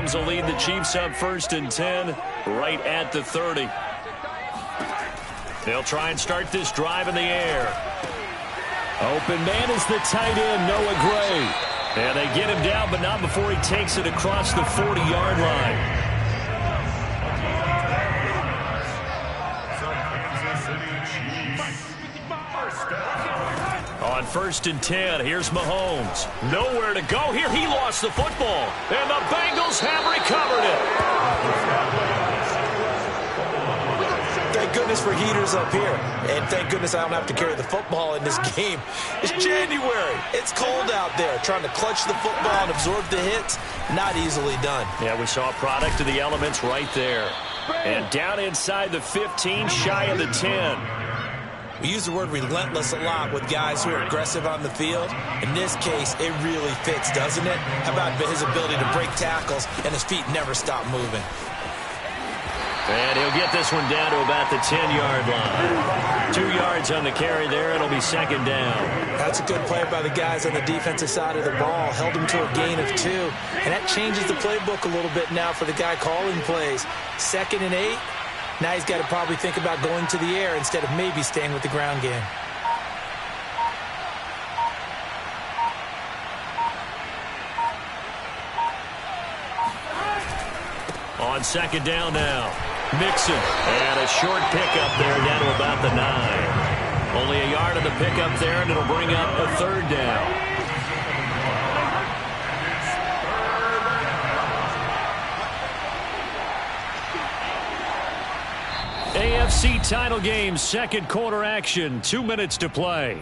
Mahomes will lead the Chiefs up 1st and 10 right at the 30. They'll try and start this drive in the air. Open man is the tight end, Noah Gray. And they get him down, but not before he takes it across the 40-yard line. On 1st and 10, here's Mahomes. Nowhere to go here. He lost the football. And the Bengals have recovered it. Thank goodness for heaters up here. And thank goodness I don't have to carry the football in this game. It's January. It's cold out there. Trying to clutch the football and absorb the hits, not easily done. Yeah, we saw a product of the elements right there. And down inside the 15, shy of the 10. We use the word relentless a lot with guys who are aggressive on the field. In this case, it really fits, doesn't it? How about his ability to break tackles and his feet never stop moving? And he'll get this one down to about the 10-yard line. 2 yards on the carry there. It'll be 2nd down. That's a good play by the guys on the defensive side of the ball. Held him to a gain of 2. And that changes the playbook a little bit now for the guy calling plays. 2nd and 8. Now he's got to probably think about going to the air instead of maybe staying with the ground game. On 2nd down now. Mixon. And a short pickup there down to about the 9. Only a yard of the pickup there, and it'll bring up a 3rd down. AFC title game, 2nd quarter action. 2 minutes to play.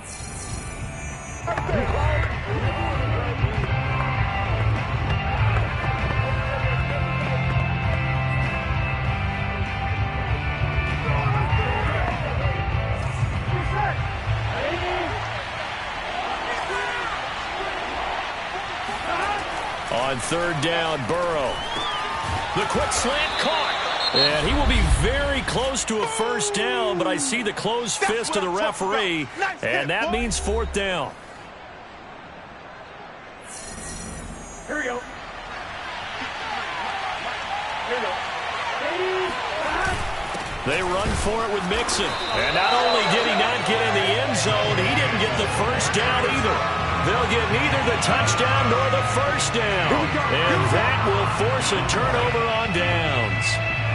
On 3rd down, Burrow. The quick slant caught. And he will be very close to a 1st down, but I see the closed fist of the referee, and that means 4th down. Here we go. They run for it with Mixon. And not only did he not get in the end zone, he didn't get the 1st down either. They'll get neither the touchdown nor the 1st down. And that will force a turnover on downs.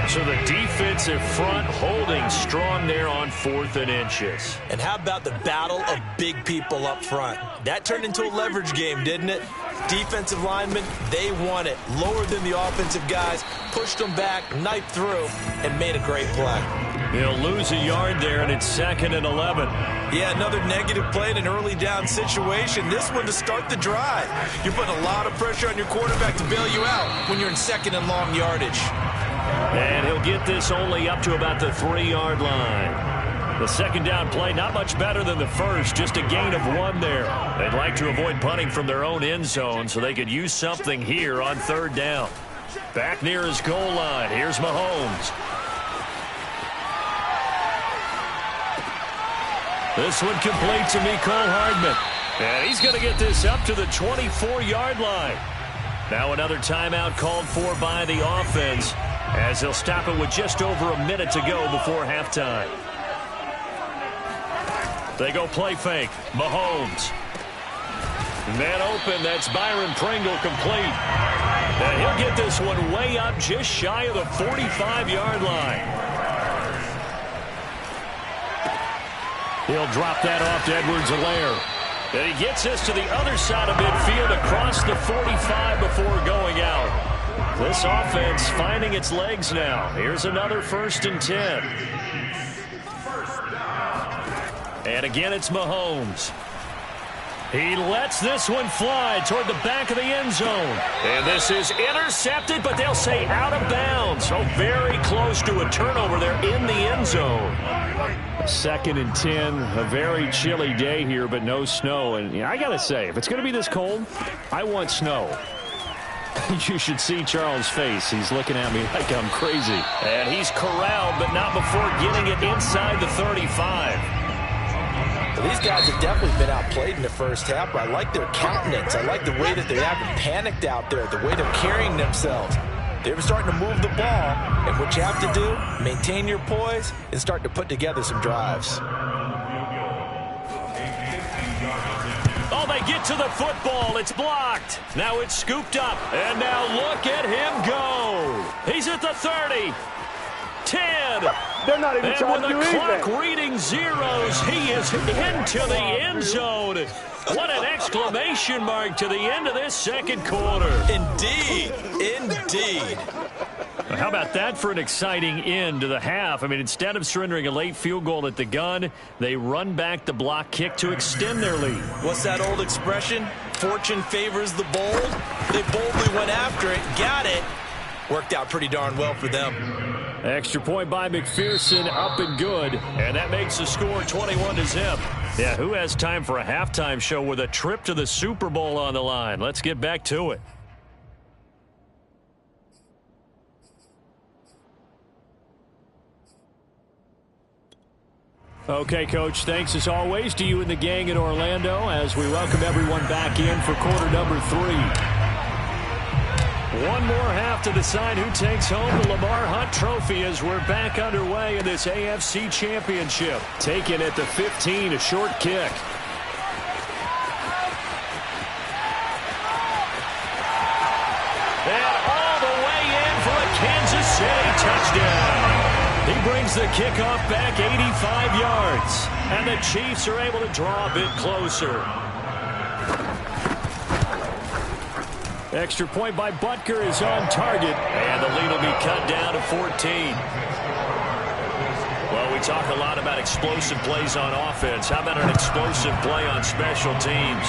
So the defensive front holding strong there on 4th and inches. And how about the battle of big people up front? That turned into a leverage game, didn't it? Defensive linemen, they won it. Lower than the offensive guys, pushed them back, knifed through, and made a great play. He'll lose a yard there, and it's 2nd and 11. Yeah, another negative play in an early down situation. This one to start the drive. You're putting a lot of pressure on your quarterback to bail you out when you're in 2nd and long yardage. And he'll get this only up to about the 3-yard line. The 2nd down play, not much better than the first, just a gain of 1 there. They'd like to avoid punting from their own end zone so they could use something here on 3rd down. Back near his goal line, here's Mahomes. This one complete to Mecole Hardman. And he's going to get this up to the 24-yard line. Now another timeout called for by the offense, as they'll stop it with just over a minute to go before halftime. They go play fake. Mahomes. Man open. That's Byron Pringle complete. And he'll get this one way up just shy of the 45-yard line. He'll drop that off to Edwards-Helaire. And he gets this to the other side of midfield across the 45 before going out. This offense finding its legs now. Here's another 1st and 10. And again, it's Mahomes. He lets this one fly toward the back of the end zone. And this is intercepted, but they'll say out of bounds. So very close to a turnover there in the end zone. 2nd and 10, a very chilly day here, but no snow. And I got to say, if it's going to be this cold, I want snow. You should see Charles' face. He's looking at me like I'm crazy. And he's corralled, but not before getting it inside the 35. Well, these guys have definitely been outplayed in the first half. I like their countenance. I like the way that they haven't panicked out there, the way they're carrying themselves. They were starting to move the ball, and what you have to do, maintain your poise and start to put together some drives. Oh, they get to the football. It's blocked. Now it's scooped up. And now look at him go. He's at the 30. 10. They're not even trying to do anything. And with the clock reading zeros, he is into the end zone. What an exclamation mark to the end of this second quarter. Indeed. Indeed. How about that for an exciting end to the half? I mean, instead of surrendering a late field goal at the gun, they run back the block kick to extend their lead. What's that old expression? Fortune favors the bold. They boldly went after it, got it. Worked out pretty darn well for them. Extra point by McPherson, up and good. And that makes the score 21-0. Yeah, who has time for a halftime show with a trip to the Super Bowl on the line? Let's get back to it. Okay, Coach, thanks as always to you and the gang in Orlando as we welcome everyone back in for quarter number 3. One more half to decide who takes home the Lamar Hunt Trophy as we're back underway in this AFC Championship. Taken at the 15, a short kick. And all the way in for a Kansas City touchdown. He brings the kickoff back 85 yards. And the Chiefs are able to draw a bit closer. Extra point by Butker is on target. And the lead will be cut down to 14. Well, we talk a lot about explosive plays on offense. How about an explosive play on special teams?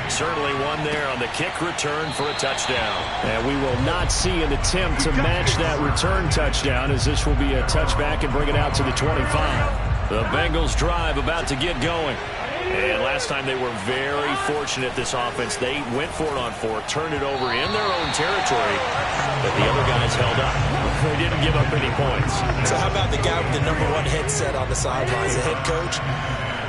Certainly one there on the kick return for a touchdown. And we will not see an attempt to match that return touchdown as this will be a touchback and bring it out to the 25. The Bengals drive about to get going. And last time they were very fortunate, this offense. They went for it on 4, turned it over in their own territory, but the other guys held up. They didn't give up any points. So how about the guy with the #1 headset on the sidelines, the head coach?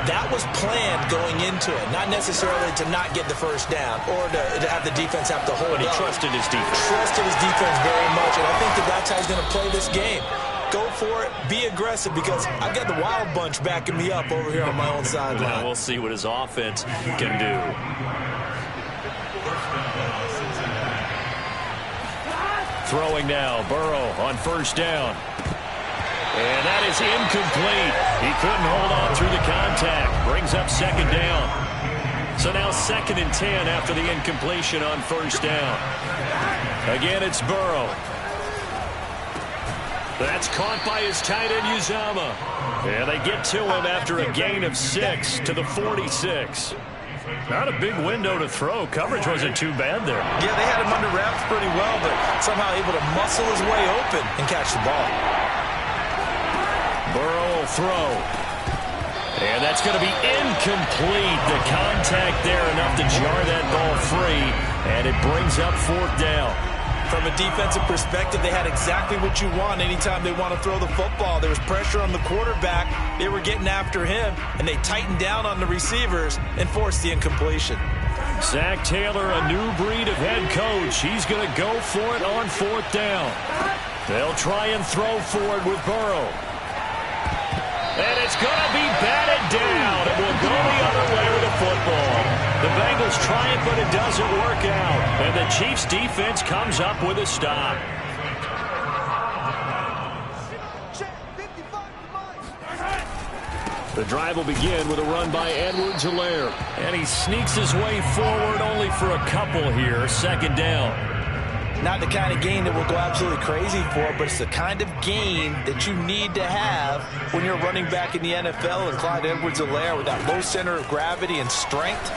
That was planned going into it, not necessarily to not get the first down or to have the defense have to hold up. But he trusted his defense. Trusted his defense very much, and I think that's how he's going to play this game. Go for it, be aggressive, because I've got the wild bunch backing me up over here on my own sideline. Well, we'll see what his offense can do. Throwing now, Burrow on first down. And that is incomplete. He couldn't hold on through the contact. Brings up second down. So now 2nd and 10 after the incompletion on first down. Again, it's Burrow. That's caught by his tight end, Uzama. And they get to him after a gain of 6 to the 46. Not a big window to throw. Coverage wasn't too bad there. Yeah, they had him under wraps pretty well, but somehow able to muscle his way open and catch the ball. Burrow will throw. And that's going to be incomplete. The contact there enough to jar that ball free. And it brings up 4th down. From a defensive perspective, they had exactly what you want anytime they want to throw the football. There was pressure on the quarterback. They were getting after him, and they tightened down on the receivers and forced the incompletion. Zach Taylor, a new breed of head coach. He's going to go for it on 4th down. They'll try and throw for it with Burrow. And it's going to be batted down. It will go the other way with the football. The Bengals try it, but it doesn't work out. And the Chiefs' defense comes up with a stop. The drive will begin with a run by Edwards-Helaire. And he sneaks his way forward only for a couple here. 2nd down. Not the kind of game that we'll go absolutely crazy for, but it's the kind of game that you need to have when you're running back in the NFL. And Clyde Edwards-Helaire, with that low center of gravity and strength,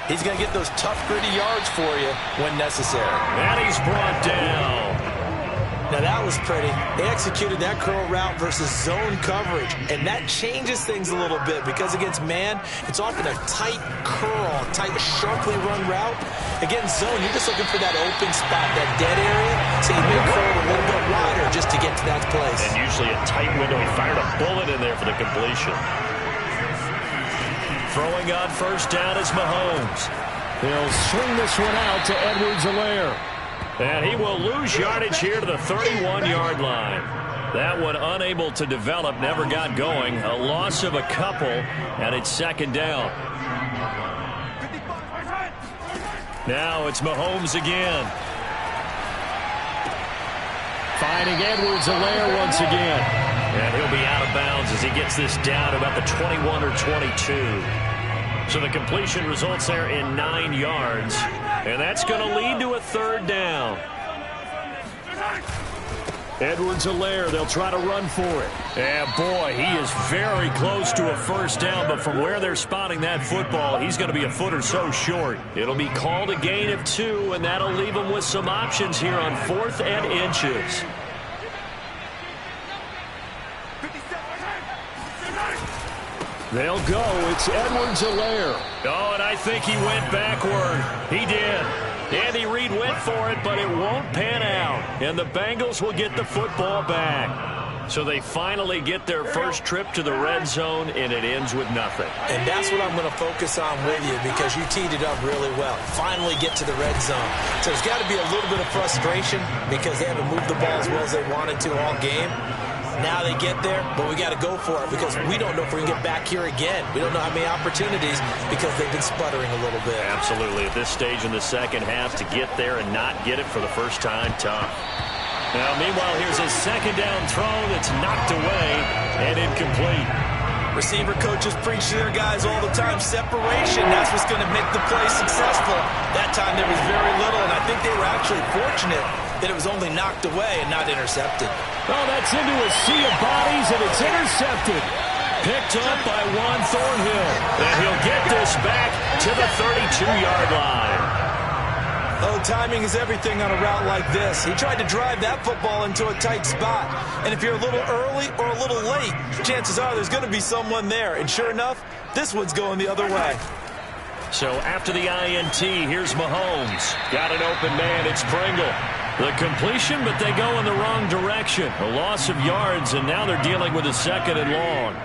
he's going to get those tough, gritty yards for you when necessary. And he's brought down. Now, that was pretty. They executed that curl route versus zone coverage, and that changes things a little bit because against man, it's often a tight curl, tight, sharply run route. Against zone, you're just looking for that open spot, that dead area, so you may curl a little bit wider just to get to that place. And usually a tight window. He fired a bullet in there for the completion. Throwing on first down is Mahomes. He'll swing this one out to Edwards-Helaire. And he will lose yardage here to the 31-yard line. That one unable to develop, never got going. A loss of a couple, and it's second down. Now it's Mahomes again. Finding Edwards-Helaire once again. And he'll be out of bounds as he gets this down about the 21 or 22. So the completion results there in 9 yards. And that's going to lead to a third down. Edwards-Helaire, they'll try to run for it. And boy, he is very close to a first down, but from where they're spotting that football, he's going to be a foot or so short. It'll be called a gain of 2, and that'll leave him with some options here on 4th and inches. They'll go. It's Edwards-Helaire. Oh, and I think he went backward. He did. Andy Reid went for it, but it won't pan out. And the Bengals will get the football back. So they finally get their first trip to the red zone, and it ends with nothing. And that's what I'm going to focus on with you, because you teed it up really well. Finally get to the red zone. So there's got to be a little bit of frustration because they haven't moved the ball as well as they wanted to all game. Now they get there, but we got to go for it because we don't know if we can get back here again. We don't know how many opportunities because they've been sputtering a little bit. Absolutely. At this stage in the second half, to get there and not get it for the first time, tough. Now, meanwhile, here's a second down throw that's knocked away and incomplete. Receiver coaches preach to their guys all the time. Separation, that's what's going to make the play successful. That time there was very little, and I think they were actually fortunate that it was only knocked away and not intercepted. Oh, that's into a sea of bodies, and it's intercepted. Picked up by Juan Thornhill. And he'll get this back to the 32-yard line. Oh, timing is everything on a route like this. He tried to drive that football into a tight spot. And if you're a little early or a little late, chances are there's going to be someone there. And sure enough, this one's going the other way. So after the INT, here's Mahomes. Got an open man. It's Pringle. The completion, but they go in the wrong direction. A loss of yards, and now they're dealing with a second and long.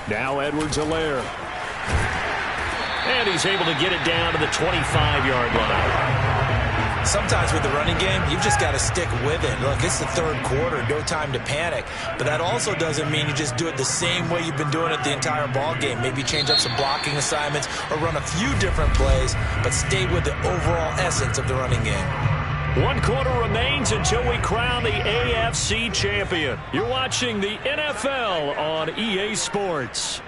Now Edwards-Helaire. And he's able to get it down to the 25-yard line. Sometimes with the running game, you've just got to stick with it. Look, it's the third quarter, no time to panic. But that also doesn't mean you just do it the same way you've been doing it the entire ball game. Maybe change up some blocking assignments or run a few different plays, but stay with the overall essence of the running game. 1 quarter remains until we crown the AFC champion. You're watching the NFL on EA Sports.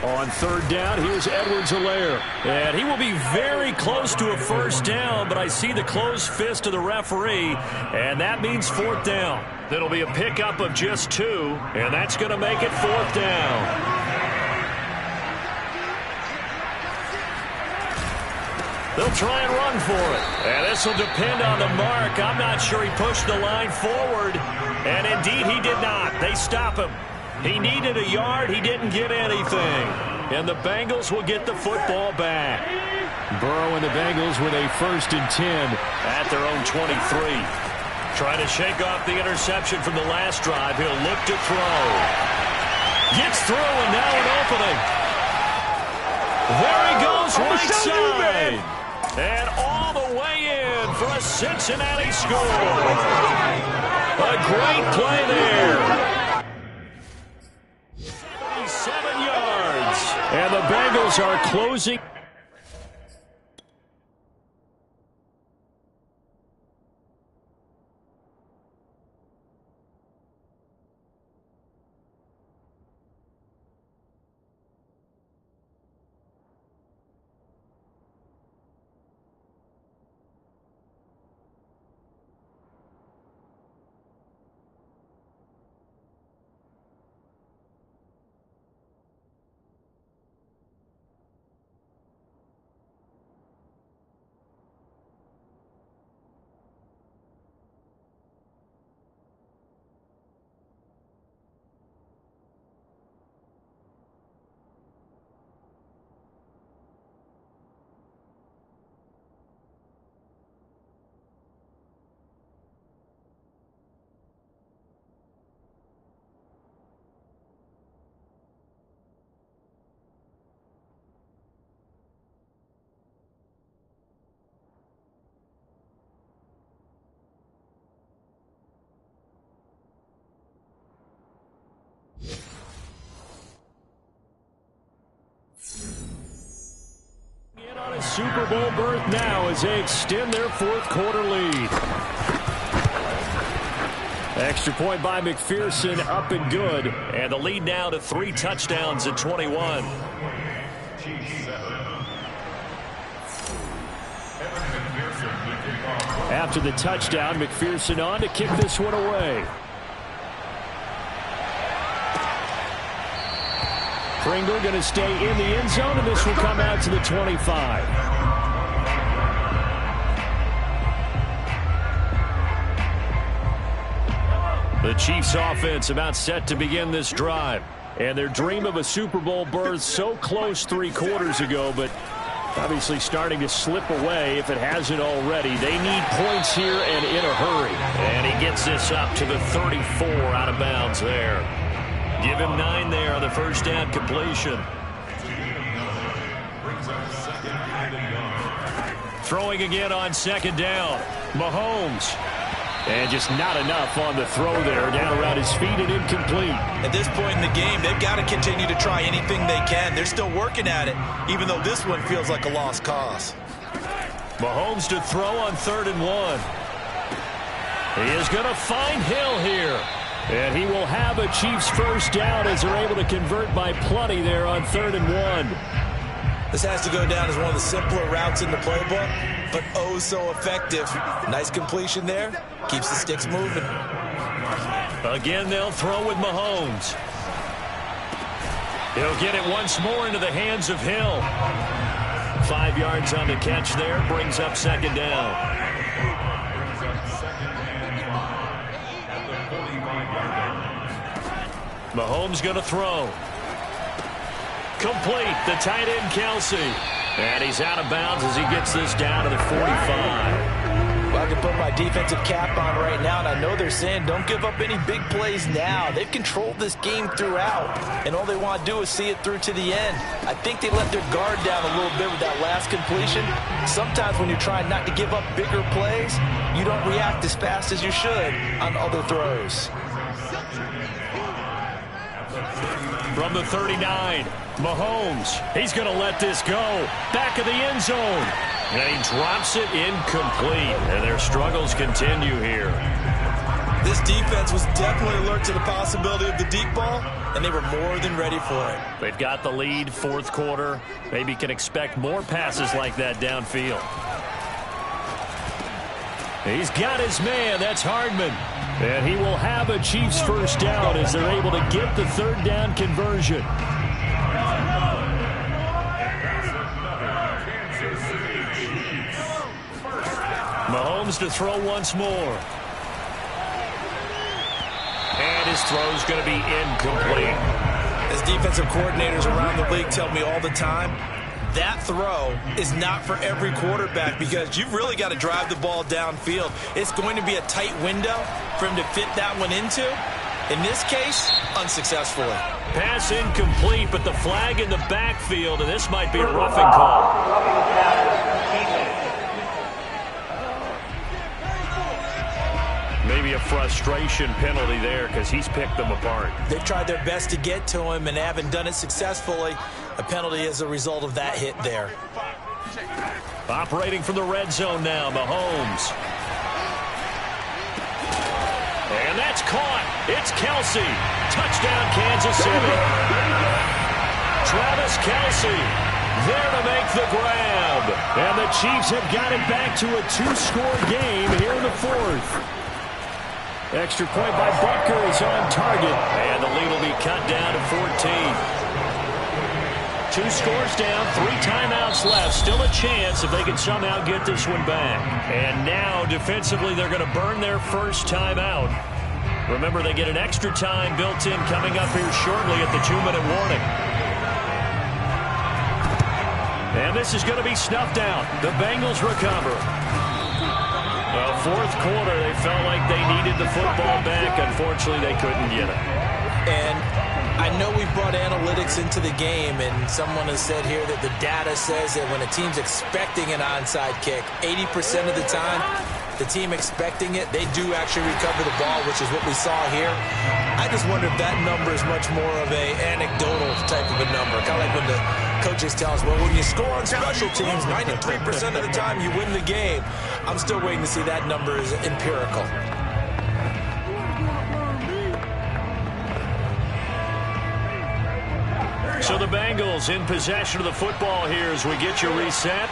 On third down, here's Edwards-Helaire. And he will be very close to a first down, but I see the closed fist of the referee, and that means fourth down. That'll be a pickup of just 2, and that's going to make it fourth down. They'll try and run for it. And this will depend on the mark. I'm not sure he pushed the line forward. And indeed, he did not. They stop him. He needed a yard. He didn't get anything. And the Bengals will get the football back. Burrow and the Bengals with a 1st and 10 at their own 23. Trying to shake off the interception from the last drive. He'll look to throw. Gets through, and now an opening. There he goes, right side. And all the way in for a Cincinnati score. A great play there. 7 yards. And the Bengals are closing. Super Bowl berth now as they extend their fourth-quarter lead. Extra point by McPherson, up and good. And the lead now to 3 touchdowns at 21. After the touchdown, McPherson on to kick this one away. Pringle going to stay in the end zone, and this will come out to the 25. The Chiefs offense about set to begin this drive. And their dream of a Super Bowl berth so close 3 quarters ago, but obviously starting to slip away if it hasn't already. They need points here and in a hurry. And he gets this up to the 34 out of bounds there. Give him 9 there on the first down completion. Throwing again on second down. Mahomes. And just not enough on the throw there. Down around his feet and incomplete. At this point in the game, they've got to continue to try anything they can. They're still working at it, even though this one feels like a lost cause. Mahomes to throw on 3rd and 1. He is going to find Hill here. And he will have a Chiefs first down as they're able to convert by plenty there on 3rd and 1. This has to go down as one of the simpler routes in the playbook, but oh so effective. Nice completion there. Keeps the sticks moving. Again, they'll throw with Mahomes. He'll get it once more into the hands of Hill. 5 yards on the catch there. Brings up second down. Mahomes going to throw. Complete. The tight end, Kelsey. And he's out of bounds as he gets this down to the 45. Well, I can put my defensive cap on right now, and I know they're saying don't give up any big plays now. They've controlled this game throughout, and all they want to do is see it through to the end. I think they let their guard down a little bit with that last completion. Sometimes when you're trying not to give up bigger plays, you don't react as fast as you should on other throws. From the 39, Mahomes. He's going to let this go. Back of the end zone. And he drops it incomplete. And their struggles continue here. This defense was definitely alert to the possibility of the deep ball, and they were more than ready for it. They've got the lead, fourth quarter. Maybe can expect more passes like that downfield. He's got his man. That's Hardman. And he will have a Chiefs first down as they're able to get the 3rd down conversion. Mahomes to throw once more. And his throw's going to be incomplete. As defensive coordinators around the league tell me all the time, that throw is not for every quarterback because you've really got to drive the ball downfield. It's going to be a tight window for him to fit that one into. In this case, unsuccessfully. Pass incomplete, but the flag in the backfield, and this might be a roughing call. Maybe a frustration penalty there because he's picked them apart. They've tried their best to get to him and haven't done it successfully. A penalty as a result of that hit there. Operating from the red zone now, Mahomes. And that's caught. It's Kelsey. Touchdown, Kansas City. Travis Kelsey there to make the grab. And the Chiefs have got it back to a 2-score game here in the 4th. Extra point by Butker is on target. And the lead will be cut down to 14. 2 scores down, 3 timeouts left. Still a chance if they can somehow get this one back. And now, defensively, they're going to burn their first timeout. Remember, they get an extra time built in coming up here shortly at the 2-minute warning. And this is going to be snuffed out. The Bengals recover. Well, 4th quarter, they felt like they needed the football back. Unfortunately, they couldn't get it. And I know we brought analytics into the game, and someone has said here that the data says that when a team's expecting an onside kick, 80% of the time, the team expecting it, they do actually recover the ball, which is what we saw here. I just wonder if that number is much more of a anecdotal type of a number. Kind of like when the coaches tell us, well, when you score on special teams, 93% of the time you win the game. I'm still waiting to see that number is empirical. So the Bengals in possession of the football here as we get you reset.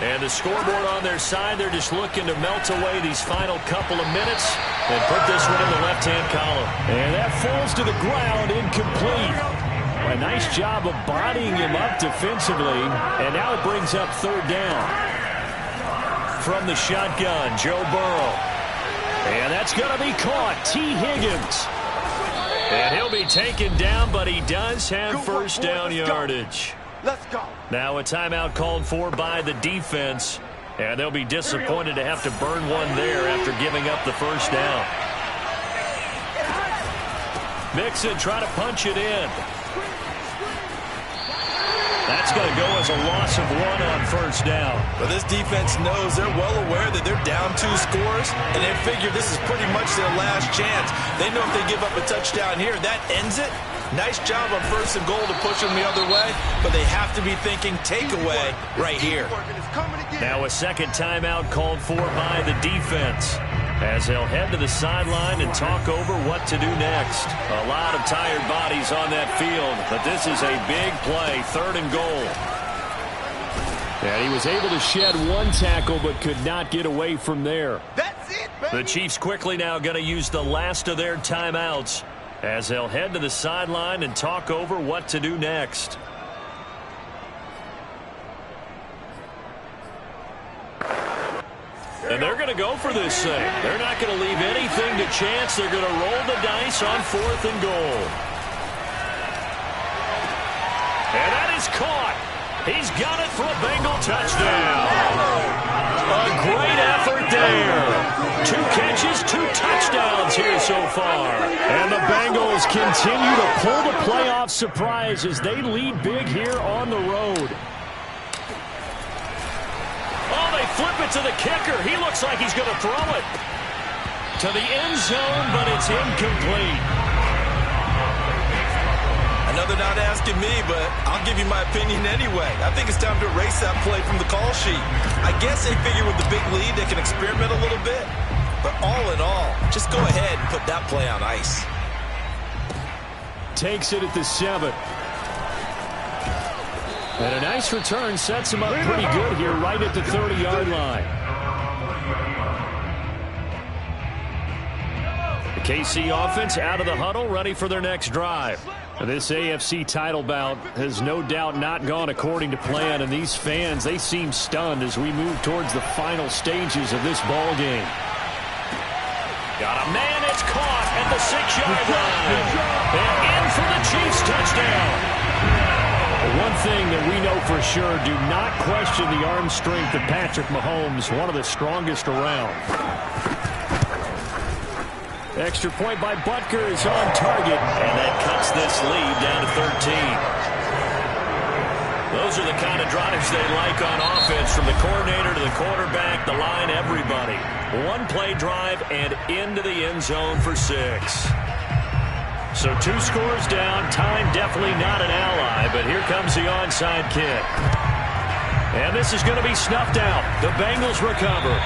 And the scoreboard on their side, they're just looking to melt away these final couple of minutes and put this one in the left-hand column. And that falls to the ground, incomplete. A nice job of bodying him up defensively. And now it brings up third down. From the shotgun, Joe Burrow. And that's going to be caught. T. Higgins. And he'll be taken down, but he does have first down yardage. Let's go. Now a timeout called for by the defense. And they'll be disappointed to have to burn one there after giving up the first down. Mixon try to punch it in. That's going to go as a loss of 1 on first down. But this defense knows they're well aware that they're down 2 scores, and they figure this is pretty much their last chance. They know if they give up a touchdown here, that ends it. Nice job on first and goal to push them the other way, but they have to be thinking takeaway right here. Now a second timeout called for by the defense as they'll head to the sideline and talk over what to do next. A lot of tired bodies on that field, but this is a big play, third and goal. And he was able to shed one tackle but could not get away from there. That's it, baby. The Chiefs quickly now going to use the last of their timeouts as they'll head to the sideline and talk over what to do next. And they're going to go for this thing. They're not going to leave anything to chance. They're going to roll the dice on fourth and goal. And that is caught. He's got it for a Bengal touchdown. A great effort there. 2 catches, 2 touchdowns here so far. And the Bengals continue to pull the playoff surprise as they lead big here on the road. Oh, they flip it to the kicker. He looks like he's going to throw it to the end zone, but it's incomplete. Another not asking me, but I'll give you my opinion anyway. I think it's time to erase that play from the call sheet. I guess they figure with the big lead they can experiment a little bit. But all in all, just go ahead and put that play on ice. Takes it at the 7. And a nice return sets him up pretty good here right at the 30-yard line. The KC offense out of the huddle, ready for their next drive. This AFC title bout has no doubt not gone according to plan, and these fans, they seem stunned as we move towards the final stages of this ball game. Got a man, it's caught at the 6-yard line. And in for the Chiefs touchdown. One thing that we know for sure, do not question the arm strength of Patrick Mahomes, one of the strongest around. Extra point by Butker is on target, and that cuts this lead down to 13. Those are the kind of drives they like on offense, from the coordinator to the quarterback, the line, everybody. One play drive and into the end zone for 6. So 2 scores down, time definitely not an ally, but here comes the onside kick. And this is going to be snuffed out. The Bengals recover.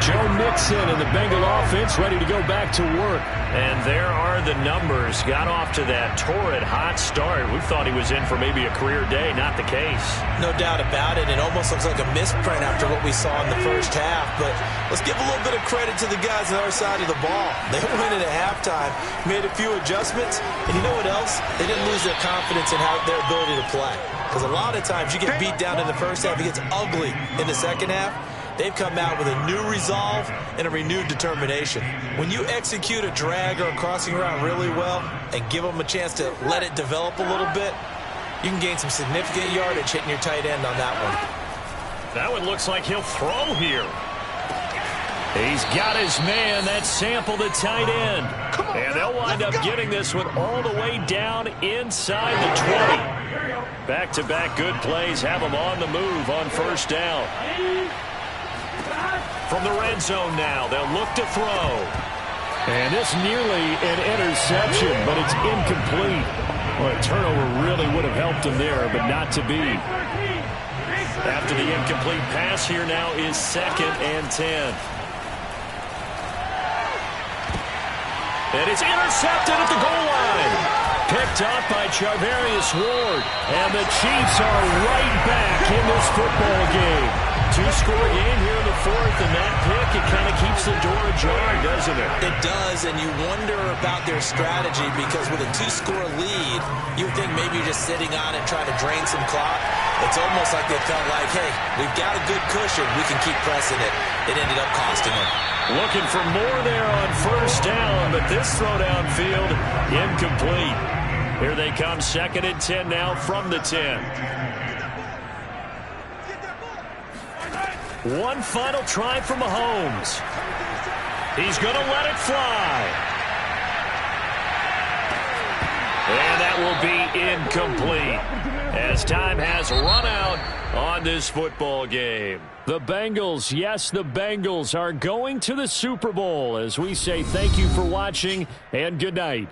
Joe Mixon and the Bengal offense ready to go back to work. And there are the numbers. Got off to that torrid hot start. We thought he was in for maybe a career day. Not the case. No doubt about it. It almost looks like a misprint after what we saw in the first half. But let's give a little bit of credit to the guys on the other side of the ball. They went in at halftime, made a few adjustments, and you know what else? They didn't lose their confidence in their ability to play. Because a lot of times you get beat down in the first half, it gets ugly in the second half. They've come out with a new resolve and a renewed determination. When you execute a drag or a crossing route really well and give them a chance to let it develop a little bit, you can gain some significant yardage hitting your tight end on that one. That one looks like he'll throw here. He's got his man. That's Sample, the tight end. And they'll wind up getting this one all the way down inside the 20. Back-to-back good plays have them on the move on first down. From the red zone now, they'll look to throw. And this nearly an interception, but it's incomplete. Well, a turnover really would have helped him there, but not to be. After the incomplete pass, here now is 2nd and 10. And it's intercepted at the goal line. Picked up by Charvarius Ward. And the Chiefs are right back in this football game. 2-score game here in the 4th, and that pick, it kind of keeps the door ajar, doesn't it? It does, and you wonder about their strategy because with a 2-score lead, you would think maybe you're just sitting on it trying to drain some clock. It's almost like they felt like, hey, we've got a good cushion. We can keep pressing it. It ended up costing them. Looking for more there on 1st down, but this throw downfield, incomplete. Here they come, 2nd and 10 now from the 10. One final try for Mahomes. He's going to let it fly. And that will be incomplete as time has run out on this football game. The Bengals, yes, the Bengals are going to the Super Bowl as we say thank you for watching and good night.